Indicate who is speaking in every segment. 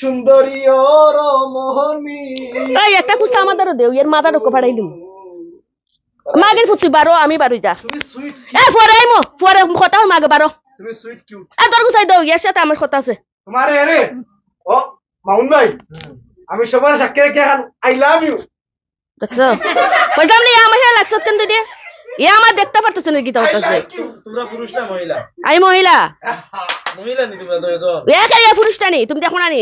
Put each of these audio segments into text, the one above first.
Speaker 1: সুন্দরী ও রমণী
Speaker 2: এই একটা কুস্তা আমাদেরও দেও এর মাথা ঢোকা ফাড়াইলিম মাগের ফুতুই বারো আমি বারোই যা
Speaker 1: তুমি সুইট
Speaker 2: এ পরে আইমো পরে কথা হয় মাগে বারো
Speaker 1: তুমি সুইট কিউট
Speaker 2: এ তোর গুছাই দাও ইয়ার সাথে আমার কথা আছে
Speaker 1: তোমার আরে ও মাউন ভাই আমি সবার সাক্ষী রেখে আই লাভ ইউ
Speaker 2: দেখছো কইতাম না আমার সাথে লাগছত কেন তুই ইয়া আমার দেখতে পারতেছ না কি তা হচ্ছে
Speaker 3: তোমরা পুরুষ না মহিলা?
Speaker 2: আমি মহিলা
Speaker 3: মহিলা নি তোমরা দুইজন?
Speaker 2: ইয়া কে পুরুষটা নি তুমি দেখো না নি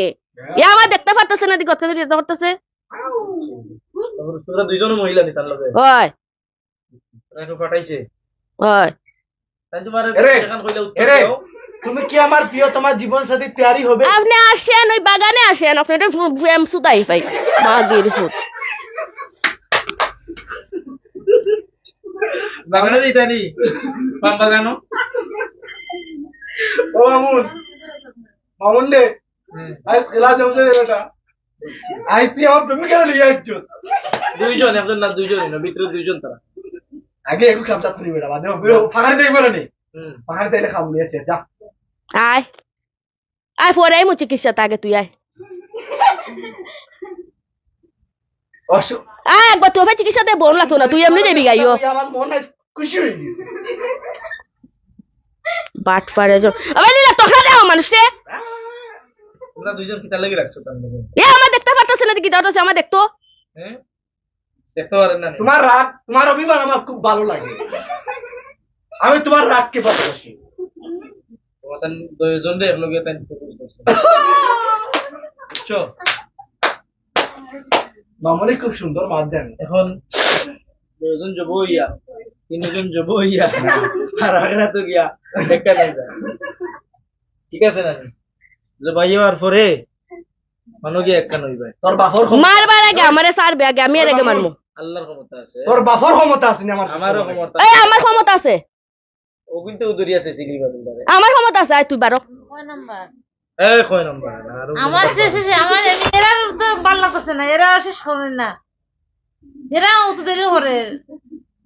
Speaker 2: ইয়া আমার দেখতে পারতেছ না দিক কথা দেখতে পারতেছে
Speaker 3: তোমরা দুইজনও মহিলা নি তার লগে?
Speaker 2: হয়
Speaker 3: একটু পাঠাইছে
Speaker 2: হয়
Speaker 3: তাই তোমার
Speaker 1: এরে,
Speaker 3: এখন কইলে উত্তর
Speaker 1: এরে,
Speaker 3: দাও।
Speaker 1: তুমি কি আমার প্রিয় তোমার জীবন সাথী তৈরি হবে
Speaker 2: আপনি আসেন ওই বাগানে আসেন আপনি এটা এম সুতাই পাই মাগির ফুট
Speaker 3: বাগানে যাইতানি পাম বাগানো?
Speaker 1: ও মামুন মামুন রে আজ খেলা জমছে রে বেটা আজ তুই আমার প্রেমিকার লিয়ে আসছো
Speaker 3: দুইজন একজন না দুইজনই না ভিতরে দুইজন তারা।
Speaker 1: আগে একটু খামচা থুরি বেটা বাদে ফাঁকা দেখবে না নি ফাঁকা দিলে খাম নিয়ে আসছে যা
Speaker 2: আয় আয় পরে আইমু চিকিৎসা আগে তুই আয় আয় একবার তোর ভাই চিকিৎসাতে বোন লাগতো না তুই এমনি যাবি গাইও
Speaker 1: আমার মন আজ খুশি হয়ে গেছে
Speaker 2: বাট পারে যো আবার লীলা তোরা দেও মানুষ রে
Speaker 3: তোমরা দুইজন কি তার লাগি রাখছো তার লগে?
Speaker 2: এ আমার দেখতে পারতেছ না কি দাও আমার দেখতো
Speaker 3: হ্যাঁ দেখতে পারেন না?
Speaker 1: তোমার রাগ তোমার অভিমান আমার খুব ভালো লাগে আমি তোমার রাগকে ভালোবাসি
Speaker 3: তোমার তান দুইজন রে এক লগে তাই প্রপোজ করছে বুঝছো?
Speaker 1: মামনি খুব সুন্দর মাছ দেন
Speaker 3: এখন দুইজন যাব হইয়া তিনজন যাব হইয়া আর আগরা তো গিয়া দেখা নাই যায় ঠিক আছে না যে ভাই আর পরে মানো গিয়া একটা নইবে
Speaker 1: তোর বাপর
Speaker 2: মারবার আগে আমারে সারবে আগে আমি এর আগে মারমু
Speaker 3: আল্লাহর ক্ষমতা আছে
Speaker 1: তোর বাপর ক্ষমতা আছে না আমার
Speaker 3: আমারও ক্ষমতা
Speaker 2: এই আমার ক্ষমতা আছে
Speaker 3: ও কিন্তু উদরি আছে সিগলি বাদুরে
Speaker 2: আমার ক্ষমতা আছে আয় তুই বারো
Speaker 4: কয় নাম্বার?
Speaker 3: এই কয় নাম্বার আর
Speaker 4: আমার শেষে আমার এরা তো ভালো লাগতেছে না, এরা শেষ করেন না, এরা অত দেরি করে।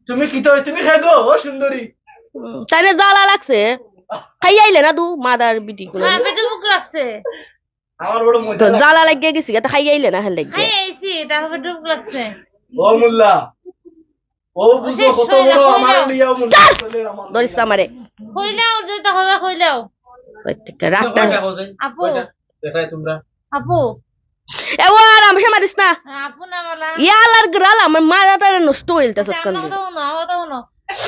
Speaker 1: তুমি কি তো তুমি খাই গো ও সুন্দরী
Speaker 2: তাই না জ্বালা লাগছে খাই আইলে না দু মাদার বিটি গুলো
Speaker 4: হ্যাঁ, পেটে বুক লাগছে,
Speaker 1: আমার বড়
Speaker 2: তো
Speaker 1: মজা লাগে।
Speaker 2: জ্বালা লাগিয়ে গেছি তো খাই আইলে না হেল
Speaker 4: খাই
Speaker 2: লাগিয়ে
Speaker 4: আইছি, তারপর পেটে বুক লাগছে।
Speaker 1: ও মোল্লা ও বুঝো
Speaker 4: শেষ
Speaker 1: কত
Speaker 4: হয়ে
Speaker 1: বড়
Speaker 4: গেল,
Speaker 1: আমার
Speaker 4: হয়ে
Speaker 1: লিয়া মোল্লা চলে আমার
Speaker 2: ধরিস না আমারে
Speaker 4: কইলাও যেতে হবে, কইলাও।
Speaker 2: রাখটা
Speaker 4: আপু
Speaker 3: দেখাই তোমরা
Speaker 4: আপু
Speaker 2: এবার আমি মারিস না
Speaker 4: আপু না বলা
Speaker 2: ইয়ালার গ্রাল আমার মাথাটা নষ্ট হইলতে সৎকান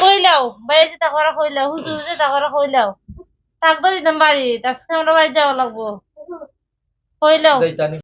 Speaker 4: কইলাও বাইরে যেতে করা, কইলাও হুজুর যেতে করা, কইলাও তাক তো দিতাম বাড়ি, আজকে আমরা বাড়ি যাওয়া লাগবো, কইলাও।
Speaker 3: যাইতানি